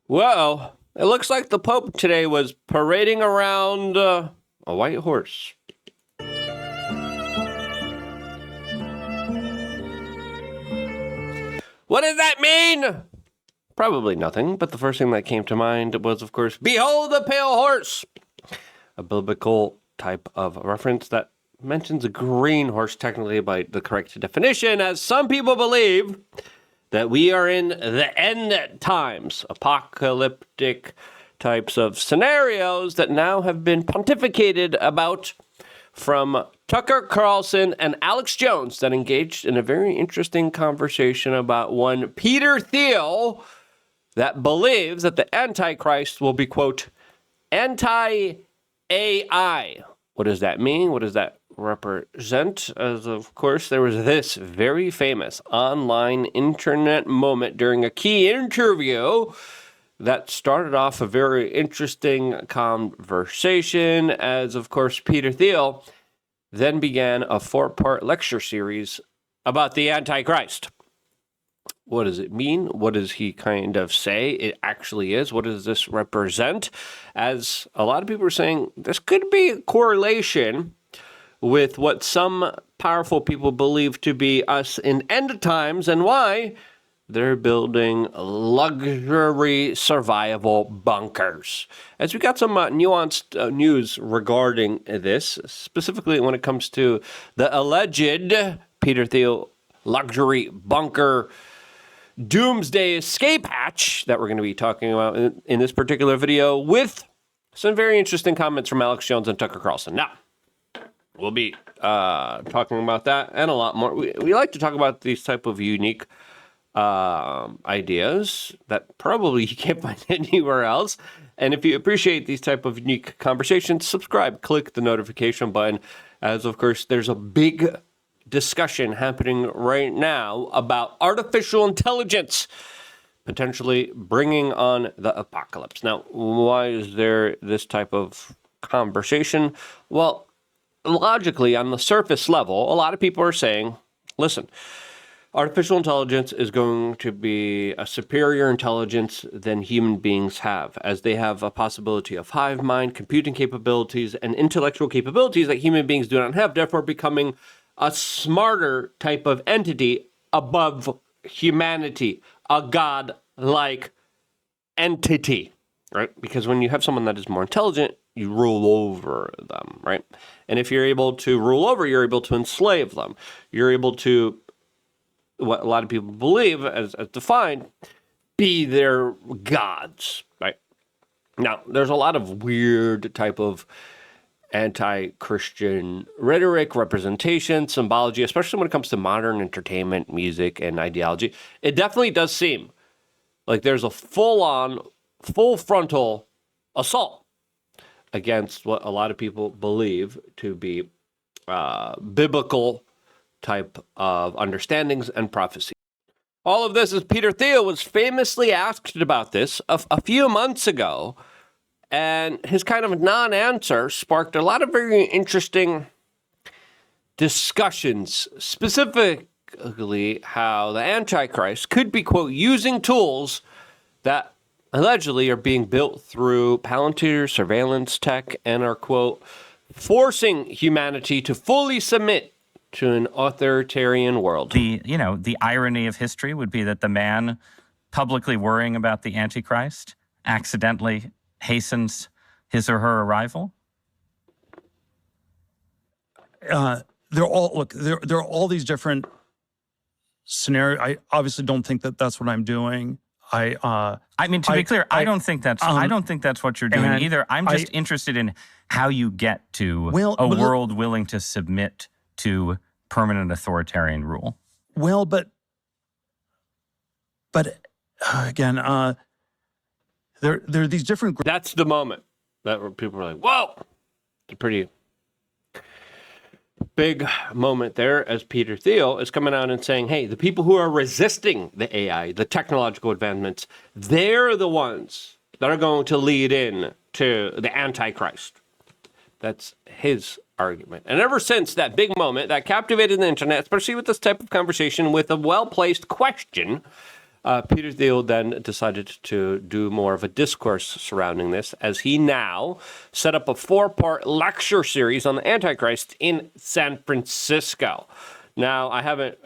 Well, it looks like the Pope today was parading around a white horse. What does that mean? Probably nothing, but the first thing that came to mind was, of course, behold the pale horse! A biblical type of reference that mentions a green horse, technically by the correct definition, as some people believe that we are in the end times, apocalyptic types of scenarios that now have been pontificated about from Tucker Carlson and Alex Jones that engaged in a very interesting conversation about one Peter Thiel that believes that the Antichrist will be, quote, anti-AI. What does that mean? What does that represent? As of course, there was this very famous online internet moment during a key interview that started off a very interesting conversation, as of course Peter Thiel then began a 4-part lecture series about the Antichrist. What does it mean? What does he kind of say it actually is? What does this represent? As a lot of people are saying, this could be a correlation with what some powerful people believe to be us in end times and why they're building luxury survival bunkers. As we got some nuanced news regarding this, specifically when it comes to the alleged Peter Thiel luxury bunker doomsday escape hatch that we're going to be talking about in this particular video, with some very interesting comments from Alex Jones and Tucker Carlson. Now, we'll be talking about that and a lot more. We like to talk about these type of unique ideas that probably you can't find anywhere else. And if you appreciate these type of unique conversations, subscribe, click the notification button, as of course there's a big discussion happening right now about artificial intelligence potentially bringing on the apocalypse. Now, why is there this type of conversation? Well, logically, on the surface level, a lot of people are saying, listen, artificial intelligence is going to be a superior intelligence than human beings have, as they have a possibility of hive mind, computing capabilities, and intellectual capabilities that human beings do not have, therefore becoming a smarter type of entity above humanity, a god-like entity, right? Because when you have someone that is more intelligent, you rule over them, right? And if you're able to rule over, you're able to enslave them. You're able to, what a lot of people believe, as defined, be their gods, right? Now, there's a lot of weird type of anti-Christian rhetoric, representation, symbology, especially when it comes to modern entertainment, music, and ideology. It definitely does seem like there's a full-on, full frontal assault against what a lot of people believe to be biblical type of understandings and prophecy. All of this, as Peter Thiel was famously asked about this a few months ago, and his kind of non-answer sparked a lot of very interesting discussions, specifically how the Antichrist could be, quote, using tools that allegedly are being built through Palantir surveillance tech and are, quote, forcing humanity to fully submit to an authoritarian world. The irony of history would be that the man publicly worrying about the Antichrist accidentally hastens his or her arrival? There are all these different scenarios. I obviously don't think that that's what I'm doing. I mean, to be clear, I don't think that's what you're doing either. I'm just interested in how you get to a world willing to submit to permanent authoritarian rule. Well, but again, there are these different. That's the moment that people are like, "Whoa!" It's a pretty big moment there, as Peter Thiel is coming out and saying, "Hey, the people who are resisting the AI, the technological advancements, they're the ones that are going to lead in to the Antichrist." That's his argument. And ever since that big moment that captivated the internet, especially with this type of conversation with a well-placed question, Peter Thiel then decided to do more of a discourse surrounding this, as he now set up a 4-part lecture series on the Antichrist in San Francisco. Now, I haven't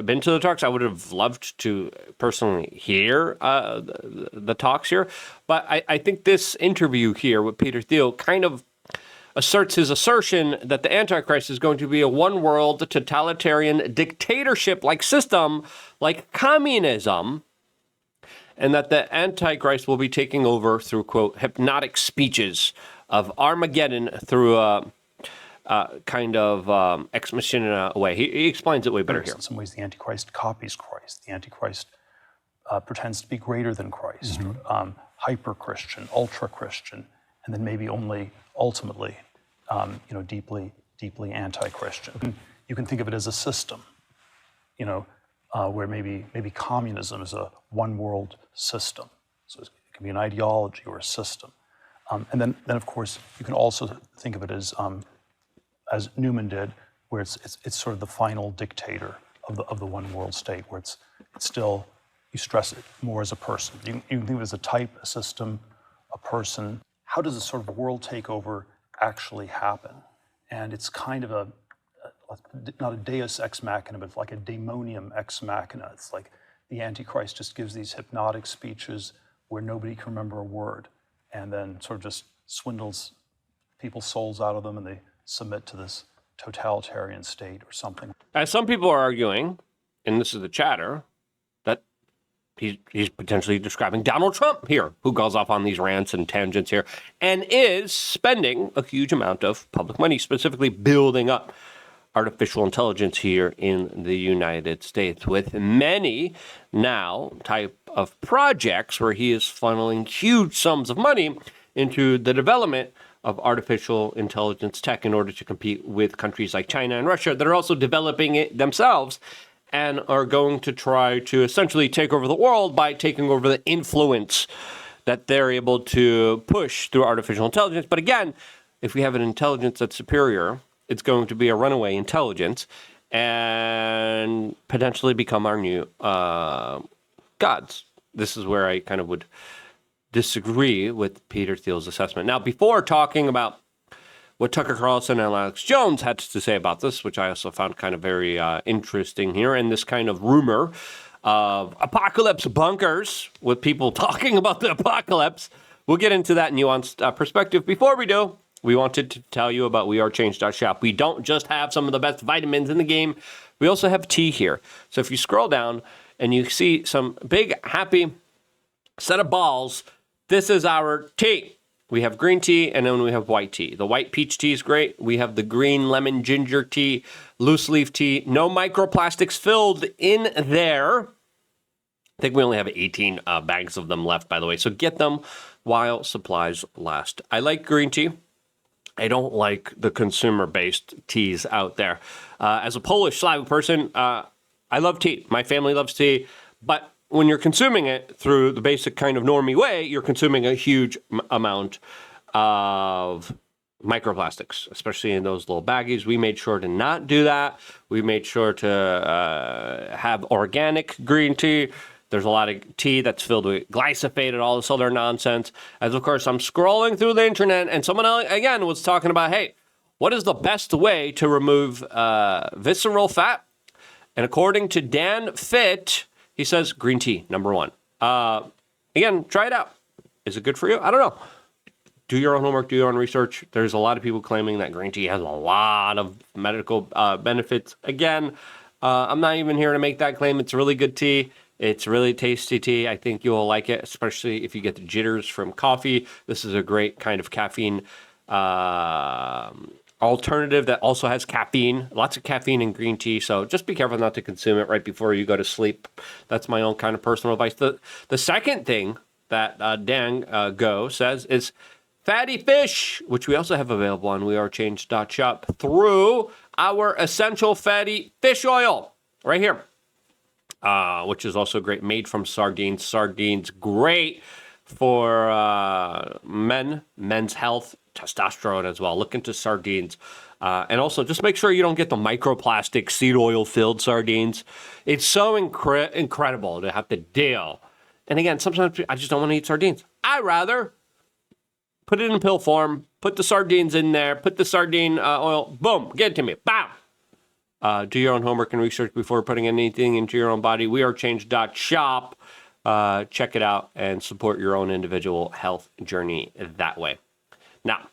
been to the talks. I would have loved to personally hear the talks here. But I think this interview here with Peter Thiel kind of asserts his assertion that the Antichrist is going to be a one-world totalitarian dictatorship-like system, like communism, and that the Antichrist will be taking over through, quote, hypnotic speeches of Armageddon through a kind of ex machina way. He explains it way better here. In some ways, the Antichrist copies Christ. The Antichrist pretends to be greater than Christ, hyper-Christian, ultra-Christian, and then maybe only ultimately, deeply anti-Christian. You can think of it as a system, where maybe communism is a one-world system. So it can be an ideology or a system. And then of course, you can also think of it as Newman did, where it's sort of the final dictator of the one-world state, where it's still, you stress it more as a person. You can think of it as a type, a system, a person. How does a sort of world takeover actually happen? And it's kind of not a deus ex machina, but like a daemonium ex machina. It's like the Antichrist just gives these hypnotic speeches where nobody can remember a word, and then sort of just swindles people's souls out of them, and they submit to this totalitarian state or something. As some people are arguing, and this is the chatter, that he's potentially describing Donald Trump here, who goes off on these rants and tangents here, and is spending a huge amount of public money, specifically building up artificial intelligence here in the United States, with many now type of projects where he is funneling huge sums of money into the development of artificial intelligence tech in order to compete with countries like China and Russia that are also developing it themselves and are going to try to essentially take over the world by taking over the influence that they're able to push through artificial intelligence. But again, if we have an intelligence that's superior, it's going to be a runaway intelligence and potentially become our new gods. This is where I kind of would disagree with Peter Thiel's assessment. Now, before talking about what Tucker Carlson and Alex Jones had to say about this, which I also found kind of very interesting here, and this kind of rumor of apocalypse bunkers with people talking about the apocalypse, we'll get into that nuanced perspective. Before we do, we wanted to tell you about wearechange.shop. We don't just have some of the best vitamins in the game. We also have tea here. So if you scroll down and you see some big, happy set of balls, this is our tea. We have green tea, and then we have white tea. The white peach tea is great. We have the green lemon ginger tea, loose leaf tea. No microplastics filled in there. I think we only have 18 bags of them left, by the way. So get them while supplies last. I like green tea. I don't like the consumer-based teas out there. As a Polish Slavic person, I love tea. My family loves tea, but when you're consuming it through the basic kind of normie way, you're consuming a huge amount of microplastics, especially in those little baggies. We made sure to not do that. We made sure to have organic green tea. There's a lot of tea that's filled with glyphosate and all this other nonsense. As of course, I'm scrolling through the internet and someone again was talking about, hey, what is the best way to remove visceral fat? And according to Dan Fitt, he says green tea, number one. Again, try it out. Is it good for you? I don't know. Do your own homework, do your own research. There's a lot of people claiming that green tea has a lot of medical benefits. Again, I'm not even here to make that claim. It's really good tea. It's really tasty tea. I think you'll like it, especially if you get the jitters from coffee. This is a great kind of caffeine alternative that also has caffeine, lots of caffeine in green tea. So just be careful not to consume it right before you go to sleep. That's my own kind of personal advice. The second thing that Dan Go says is fatty fish, which we also have available on wearechange.shop through our essential fatty fish oil right here, which is also great, made from sardines. Sardines, great for men's health, testosterone as well. Look into sardines. And also, just make sure you don't get the microplastic seed oil-filled sardines. It's so incredible to have to deal. And again, sometimes I just don't want to eat sardines. I rather put it in pill form, put the sardines in there, put the sardine oil, boom, get it to me, bam. Do your own homework and research before putting anything into your own body. wearechange.shop. Check it out and support your own individual health journey that way. Now,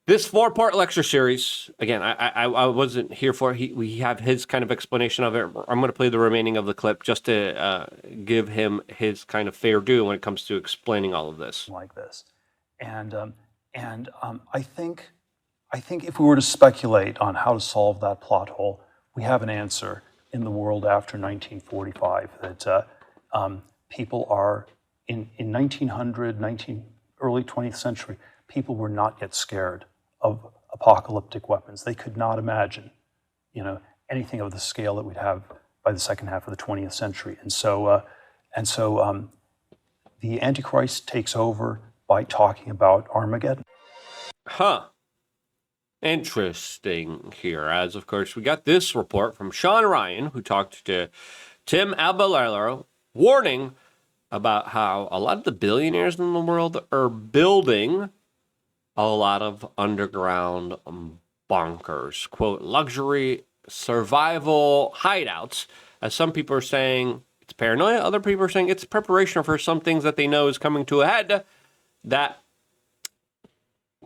this 4-part lecture series, again, I wasn't here for it. We have his kind of explanation of it. I'm going to play the remaining of the clip just to give him his kind of fair due when it comes to explaining all of this. Like this. And I think if we were to speculate on how to solve that plot hole, we have an answer in the world after 1945 that people are, in 1900, early 20th century, people were not yet scared of apocalyptic weapons. They could not imagine, anything of the scale that we'd have by the second half of the 20th century. And so the Antichrist takes over by talking about Armageddon. Huh. Interesting here, as of course we got this report from Sean Ryan, who talked to Tim Abelaro, warning about how a lot of the billionaires in the world are building a lot of underground bunkers, quote, luxury survival hideouts, as some people are saying it's paranoia, other people are saying it's preparation for some things that they know is coming to a head that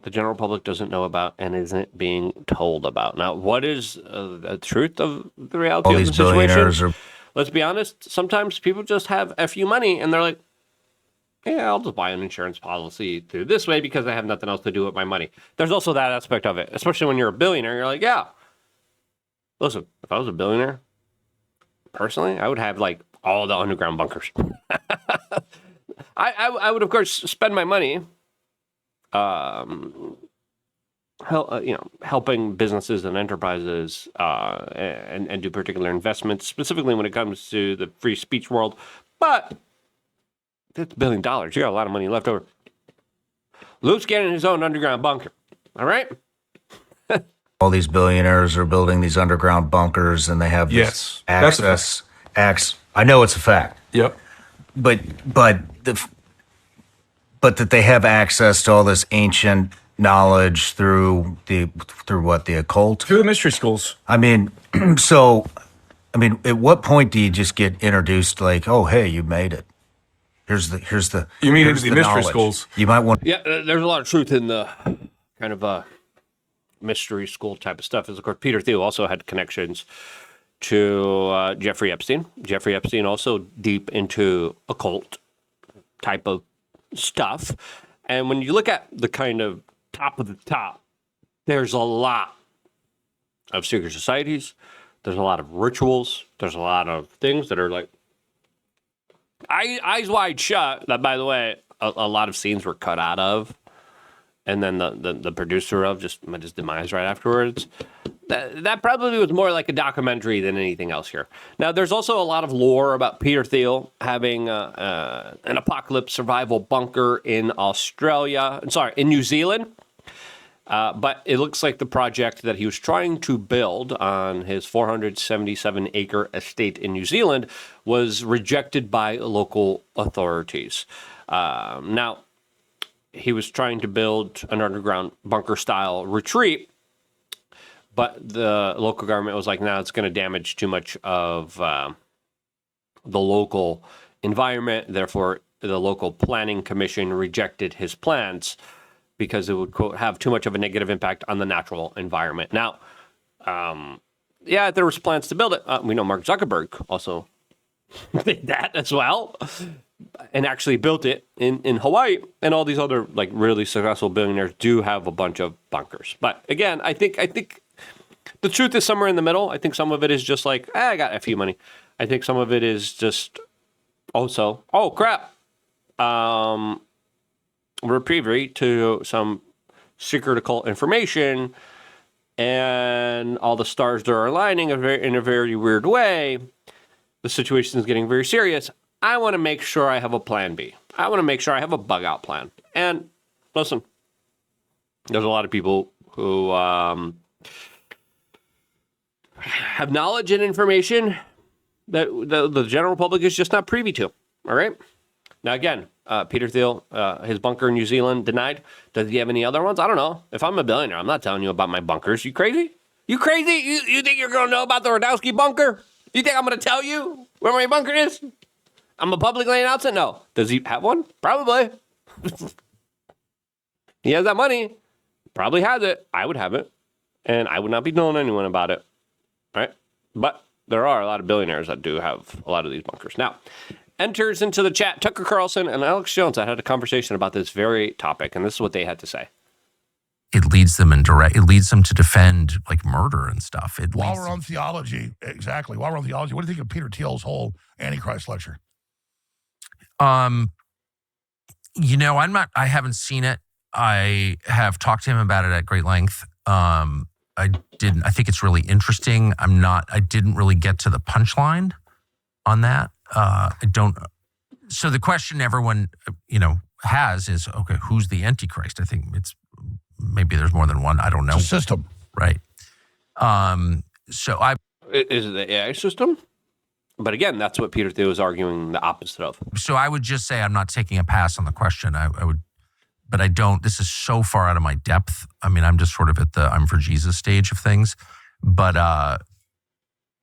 the general public doesn't know about and isn't being told about. Now, what is the truth of the reality of the situation? Let's be honest, sometimes people just have a few money and they're like, yeah, I'll just buy an insurance policy through this way because I have nothing else to do with my money. There's also that aspect of it, especially when you're a billionaire. You're like, yeah, listen, if I was a billionaire, personally, I would have like all the underground bunkers. I would, of course, spend my money helping businesses and enterprises and do particular investments, specifically when it comes to the free speech world. But that's $1 billion. You got a lot of money left over. Luke's getting his own underground bunker. All right? All these billionaires are building these underground bunkers, and they have this access. I know it's a fact. Yep. But that they have access to all this ancient knowledge through the occult, Through the mystery schools. at what point do you just get introduced like, oh, hey, you made it? Here's the. You mean here's into the mystery knowledge. schools? You might want. Yeah, there's a lot of truth in the kind of mystery school type of stuff. As of course, Peter Thiel also had connections to Jeffrey Epstein. Jeffrey Epstein also deep into occult type of stuff. And when you look at the kind of top of the top, there's a lot of secret societies. There's a lot of rituals. There's a lot of things that are like eyes wide shut. That, by the way, a lot of scenes were cut out of. And then the producer of just met his demise right afterwards. That probably was more like a documentary than anything else here. Now, there's also a lot of lore about Peter Thiel having an apocalypse survival bunker in in New Zealand. But it looks like the project that he was trying to build on his 477-acre estate in New Zealand was rejected by local authorities. Now, he was trying to build an underground bunker-style retreat, but the local government was like, no, it's going to damage too much of the local environment. Therefore, the local planning commission rejected his plans because it would, quote, have too much of a negative impact on the natural environment. Now, there was plans to build it. We know Mark Zuckerberg also did that as well, and actually built it in Hawaii, and all these other like really successful billionaires do have a bunch of bunkers. But again, I think the truth is somewhere in the middle. I think some of it is just like, I got a few money. I think some of it is just oh crap, we're privy to some secret occult information, and all the stars are aligning in a very weird way. The situation is getting very serious. I want to make sure I have a plan B. I want to make sure I have a bug out plan. And listen, there's a lot of people who have knowledge and information that the general public is just not privy to. All right. Now, again, Peter Thiel, his bunker in New Zealand denied. Does he have any other ones? I don't know. If I'm a billionaire, I'm not telling you about my bunkers. You crazy? You crazy? You think you're going to know about the Rodowski bunker? You think I'm going to tell you where my bunker is? I'm a publicly announce it? No. Does he have one? Probably. He has that money. Probably has it. I would have it. And I would not be telling anyone about it. Right? But there are a lot of billionaires that do have a lot of these bunkers. Now, enters into the chat Tucker Carlson and Alex Jones. I had a conversation about this very topic, and this is what they had to say. It leads them to defend like murder and stuff. While we're on theology, exactly. While we're on theology, what do you think of Peter Thiel's whole Antichrist lecture? I haven't seen it. I have talked to him about it at great length. I think it's really interesting. I didn't really get to the punchline on that. So the question everyone, has is, okay, who's the Antichrist? I think maybe there's more than one. I don't know. It's a system. Right. Is it the AI system? But again, that's what Peter Thiel is arguing the opposite of. So I would just say I'm not taking a pass on the question. I would, but I don't. This is so far out of my depth. I mean, I'm just sort of at the I'm for Jesus stage of things. But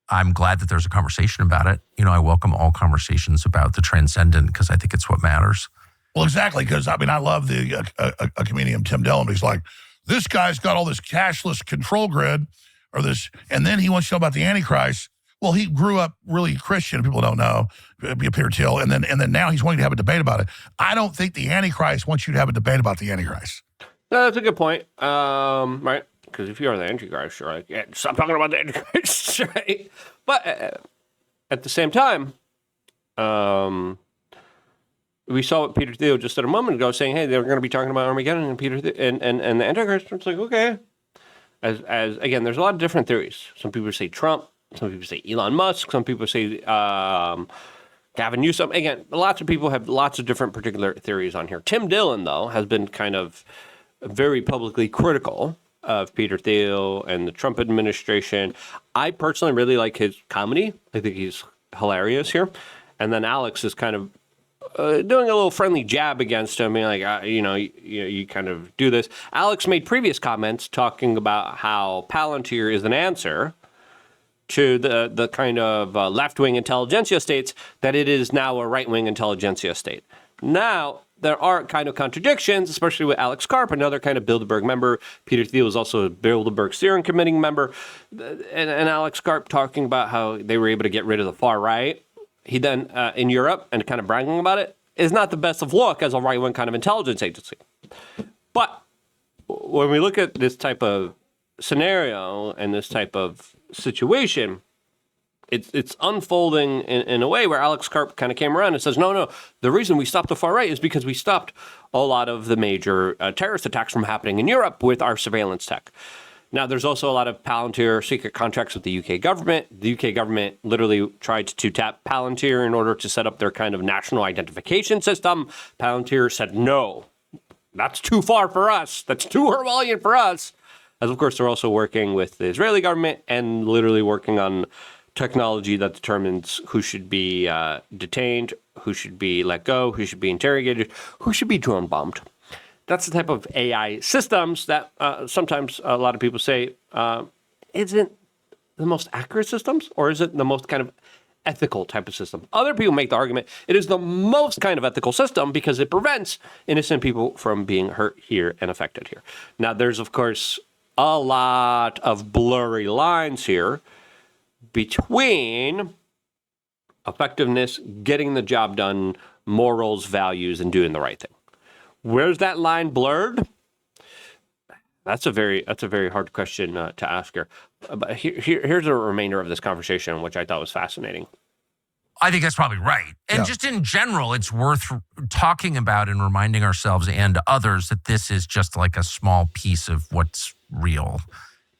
I'm glad that there's a conversation about it. I welcome all conversations about the transcendent because I think it's what matters. Well, exactly, because, I love the a comedian, Tim Dillon. He's like, this guy's got all this cashless control grid, and then he wants to know about the Antichrist. Well, he grew up really Christian. People don't know, Peter Thiel, and then now he's wanting to have a debate about it. I don't think the Antichrist wants you to have a debate about the Antichrist. No, that's a good point, right? Because if you are the Antichrist, you're like, yeah, stop talking about the Antichrist, right? But at the same time, we saw what Peter Thiel just said a moment ago, saying, "Hey, they were going to be talking about Armageddon and and the Antichrist." It's like, okay. As again, there's a lot of different theories. Some people say Trump. Some people say Elon Musk. Some people say Gavin Newsom. Again, lots of people have lots of different particular theories on here. Tim Dillon, though, has been kind of very publicly critical of Peter Thiel and the Trump administration. I personally really like his comedy. I think he's hilarious here. And then Alex is kind of doing a little friendly jab against him, being like, you kind of do this. Alex made previous comments talking about how Palantir is an answer to the kind of left-wing intelligentsia states, that it is now a right-wing intelligentsia state. Now, there are kind of contradictions, especially with Alex Karp, another kind of Bilderberg member. Peter Thiel is also a Bilderberg steering committee member. And Alex Karp talking about how they were able to get rid of the far right. He then, in Europe, and kind of bragging about it, is not the best of look as a right-wing kind of intelligence agency. But when we look at this type of scenario and this type of situation, it's unfolding in a way where Alex Karp kind of came around and says, no, the reason we stopped the far right is because we stopped a lot of the major terrorist attacks from happening in Europe with our surveillance tech. Now, there's also a lot of Palantir secret contracts with the UK government. The UK government literally tried to tap Palantir in order to set up their kind of national identification system. Palantir said, no, that's too far for us. That's too Orwellian for us. As, of course, they're also working with the Israeli government and literally working on technology that determines who should be detained, who should be let go, who should be interrogated, who should be drone bombed. That's the type of AI systems that sometimes a lot of people say isn't the most accurate systems, or is it the most kind of ethical type of system? Other people make the argument it is the most kind of ethical system because it prevents innocent people from being hurt here and affected here. Now, there's, of course, a lot of blurry lines here between effectiveness, getting the job done, morals, values, and doing the right thing. Where's that line blurred? That's a very hard question to ask here. But here's a remainder of this conversation, which I thought was fascinating. I think that's probably right. And just in general, it's worth talking about and reminding ourselves and others that this is just like a small piece of what's real.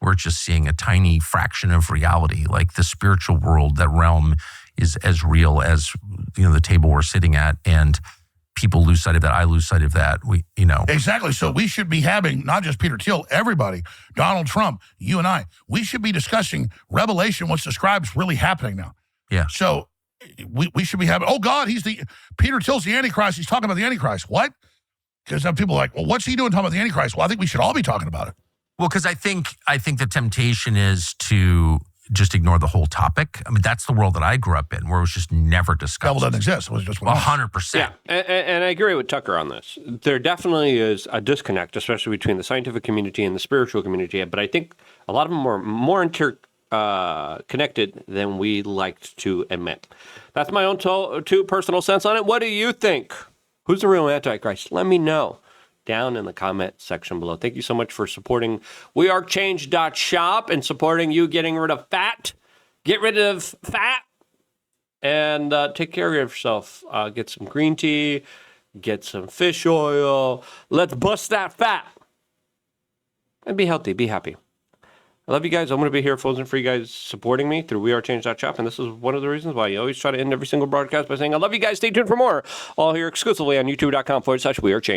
We're just seeing a tiny fraction of reality. Like the spiritual world, that realm is as real as, the table we're sitting at. And people lose sight of that. I lose sight of that. Exactly. So we should be having not just Peter Thiel, everybody, Donald Trump, you and I. We should be discussing Revelation, what's described is really happening now. Yeah. So we should be having. Oh God, Peter Thiel's the Antichrist. He's talking about the Antichrist. What? Because some people are like, well, what's he doing talking about the Antichrist? Well, I think we should all be talking about it. Well, because I think the temptation is to just ignore the whole topic. I mean, that's the world that I grew up in, where it was just never discussed. Devil doesn't exist. It was just 100%. Yeah, and I agree with Tucker on this. There definitely is a disconnect, especially between the scientific community and the spiritual community. But I think a lot of them are more interconnected than we liked to admit. That's my own two personal sense on it. What do you think? Who's the real Antichrist? Let me know down in the comment section below. Thank you so much for supporting wearechange.shop and supporting you getting rid of fat. Get rid of fat and take care of yourself. Get some green tea, get some fish oil. Let's bust that fat. And be healthy, be happy. I love you guys. I'm going to be here frozen for you guys supporting me through wearechange.shop. And this is one of the reasons why I always try to end every single broadcast by saying, I love you guys. Stay tuned for more. All here exclusively on youtube.com/wearechange.